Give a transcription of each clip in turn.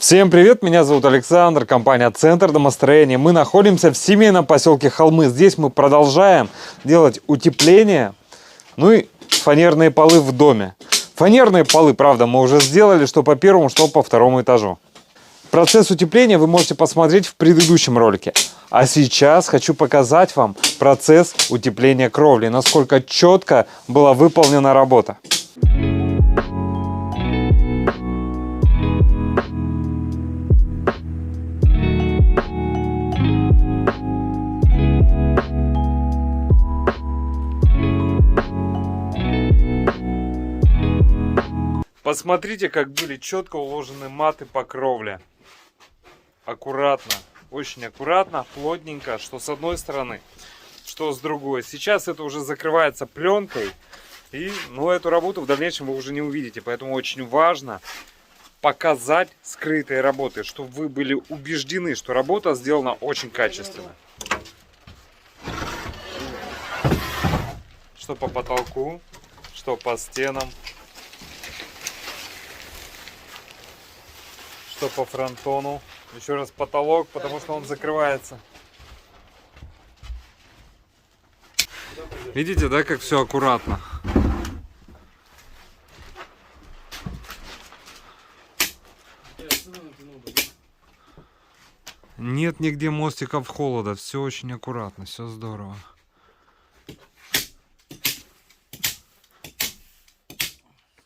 Всем привет, меня зовут Александр, компания Центр домостроения. Мы находимся в семейном поселке Холмы. Здесь мы продолжаем делать утепление, ну и фанерные полы в доме. Фанерные полы, правда, мы уже сделали, что по первому, что по второму этажу. Процесс утепления вы можете посмотреть в предыдущем ролике. А сейчас хочу показать вам процесс утепления кровли, насколько четко была выполнена работа. Посмотрите, как были четко уложены маты по кровле. Аккуратно, очень аккуратно, плотненько, что с одной стороны, что с другой. Сейчас это уже закрывается пленкой, и эту работу в дальнейшем вы уже не увидите. Поэтому очень важно показать скрытые работы, чтобы вы были убеждены, что работа сделана очень качественно. Что по потолку, что по стенам. Что по фронтону. Еще раз потолок, потому что он закрывается. Видите, да, как все аккуратно? Нет нигде мостиков холода. Все очень аккуратно, все здорово.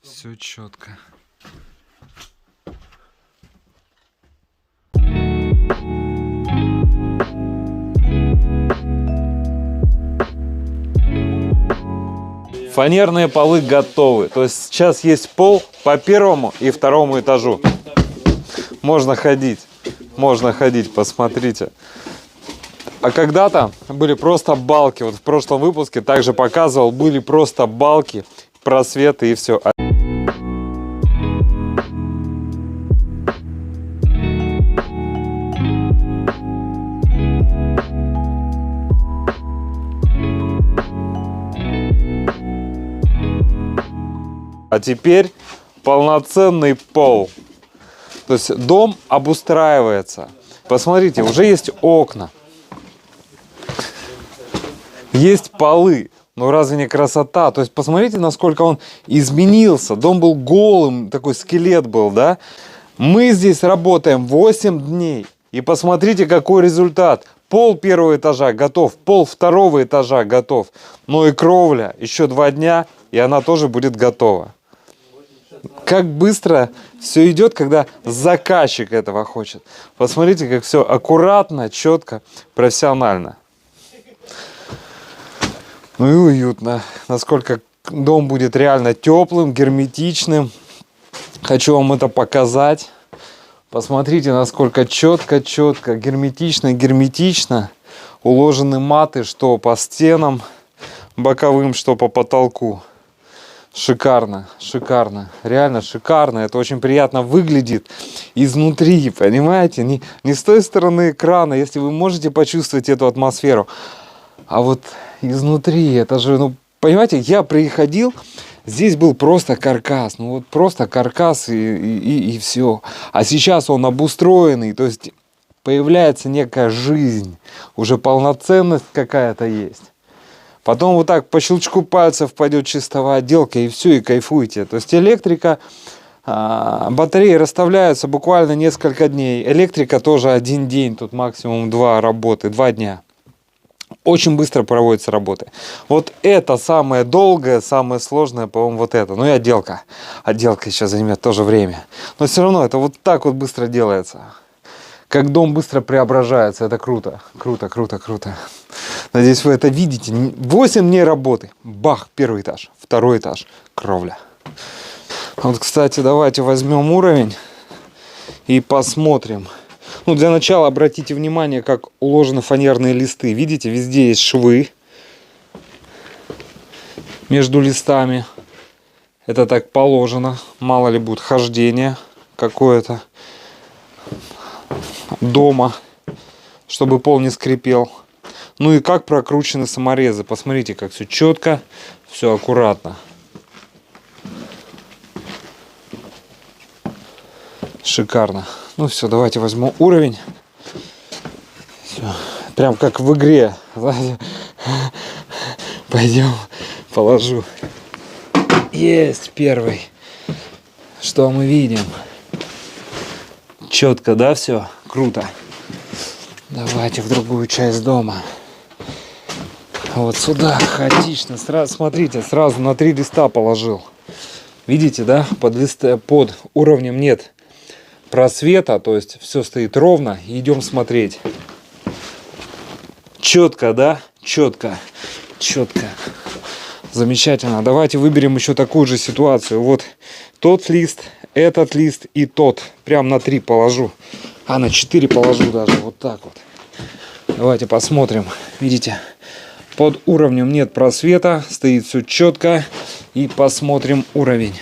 Все четко. Фанерные полы готовы. То есть сейчас есть пол по первому и второму этажу. Можно ходить, посмотрите. А когда-то были просто балки. Вот в прошлом выпуске также показывал, были просто балки, просветы и все. А теперь полноценный пол. То есть дом обустраивается. Посмотрите, уже есть окна. Есть полы. Ну разве не красота? То есть посмотрите, насколько он изменился. Дом был голым, такой скелет был, да? Мы здесь работаем 8 дней. И посмотрите, какой результат. Пол первого этажа готов, пол второго этажа готов. Ну и кровля. Еще 2 дня, и она тоже будет готова. Как быстро все идет, когда заказчик этого хочет. Посмотрите, как все аккуратно, четко, профессионально. Ну и уютно. Насколько дом будет реально теплым, герметичным. Хочу вам это показать. Посмотрите, насколько четко, герметично уложены маты, что по стенам боковым, что по потолку. Шикарно, реально шикарно. Это очень приятно выглядит изнутри, понимаете? Не с той стороны экрана, если вы можете почувствовать эту атмосферу. А вот изнутри, это же, понимаете, я приходил, здесь был просто каркас. Просто каркас и все. А сейчас он обустроенный, то есть появляется некая жизнь. Уже полноценность какая-то есть. Потом вот так по щелчку пальцев пойдет чистовая отделка, и все, и кайфуйте. То есть электрика, батареи расставляются буквально несколько дней. Электрика тоже 1 день, тут максимум 2 работы, 2 дня. Очень быстро проводятся работы. Вот это самое долгое, самое сложное, по-моему, вот это. Ну и отделка. Отделка еще займет тоже время. Но все равно это вот так вот быстро делается. Как дом быстро преображается, это круто. Круто. Надеюсь, вы это видите. 8 дней работы. Бах, первый этаж, второй этаж, кровля. Вот, кстати, давайте возьмем уровень и посмотрим. Для начала обратите внимание, как уложены фанерные листы. Видите, везде есть швы между листами. Это так положено. Мало ли будет хождение какое-то дома, чтобы пол не скрипел. Ну и как прокручены саморезы. Посмотрите, как все четко, все аккуратно. Шикарно. Ну все, давайте возьму уровень. Все. Прям как в игре. Пойдем, положу. Есть первый. Что мы видим? Четко, да, все? Круто. Давайте в другую часть дома. Вот сюда, хаотично. Сразу, смотрите, сразу на 3 листа положил. Видите, да? Под уровнем нет просвета. То есть все стоит ровно. Идем смотреть. Четко, да? Четко. Четко. Замечательно. Давайте выберем еще такую же ситуацию. Вот тот лист, этот лист и тот. Прям на 3 положу. А на 4 положу даже. Вот так вот. Давайте посмотрим. Видите? Под уровнем нет просвета. Стоит все четко. И посмотрим уровень.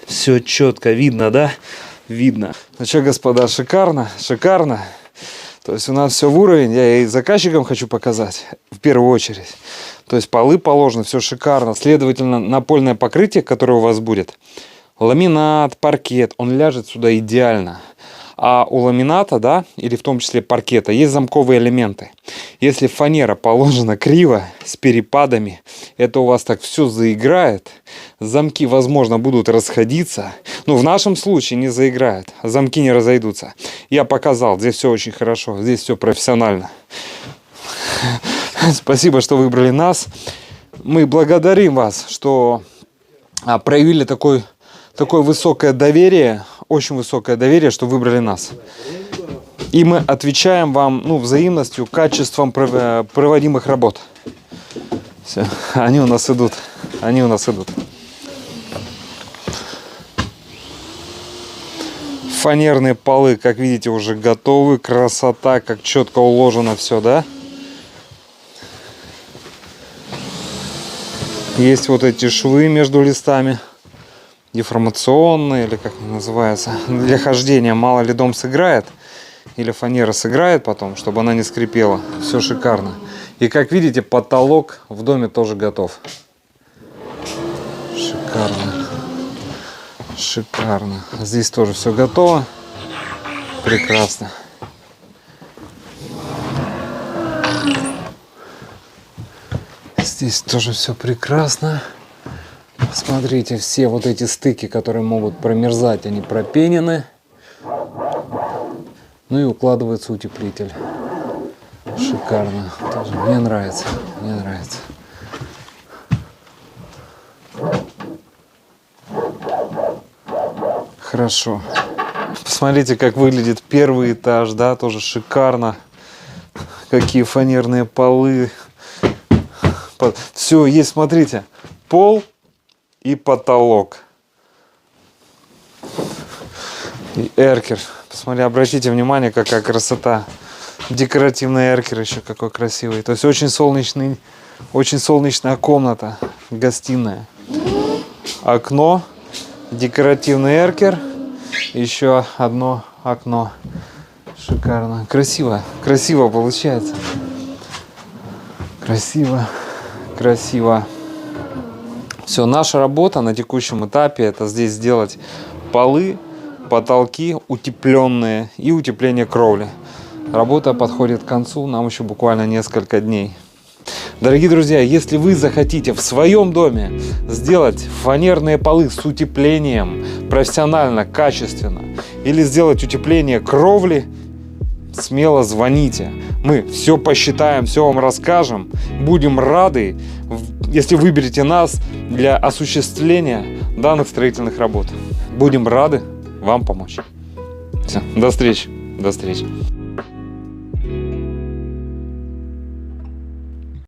Все четко. Видно, да? Видно. Ну что, господа, шикарно. Шикарно. То есть у нас все в уровень. Я и заказчикам хочу показать. В первую очередь. То есть полы положены. Все шикарно. Следовательно, напольное покрытие, которое у вас будет. Ламинат, паркет. Он ляжет сюда идеально. А у ламината, да, или в том числе паркета, есть замковые элементы. Если фанера положена криво, с перепадами, это у вас так все заиграет. Замки, возможно, будут расходиться. Ну, в нашем случае не заиграет. Замки не разойдутся. Я показал, здесь все очень хорошо. Здесь все профессионально. Спасибо, что выбрали нас. Мы благодарим вас, что проявили такое высокое доверие. Очень высокое доверие, что выбрали нас. И мы отвечаем вам, ну, взаимностью, качеством проводимых работ. Все, они у нас идут. Они у нас идут. Фанерные полы, как видите, уже готовы. Красота, как четко уложено все, да? Есть вот эти швы между листами. Деформационные, или как они называются, для хождения. Мало ли дом сыграет, или фанера сыграет потом, чтобы она не скрипела. Все шикарно. И как видите, потолок в доме тоже готов. Шикарно. Шикарно. Здесь тоже все готово. Прекрасно. Здесь тоже все прекрасно. Смотрите, все вот эти стыки, которые могут промерзать, они пропенены. Ну и укладывается утеплитель. Шикарно. Тоже мне нравится. Мне нравится. Хорошо. Посмотрите, как выглядит первый этаж, да, тоже шикарно. Какие фанерные полы. Все, есть, смотрите, пол и потолок. И эркер. Посмотри, обратите внимание, какая красота. Декоративный эркер еще какой красивый. То есть очень солнечная комната, гостиная. Окно, декоративный эркер, еще одно окно. Шикарно. Красиво, красиво получается. Красиво, красиво. Все, наша работа на текущем этапе — это здесь сделать полы, потолки утепленные и утепление кровли. Работа подходит к концу, нам еще буквально несколько дней. Дорогие друзья, если вы захотите в своем доме сделать фанерные полы с утеплением профессионально, качественно, или сделать утепление кровли, смело звоните. Мы все посчитаем, все вам расскажем. Будем рады, если выберете нас для осуществления данных строительных работ. Будем рады вам помочь. Все, до встречи. До встречи.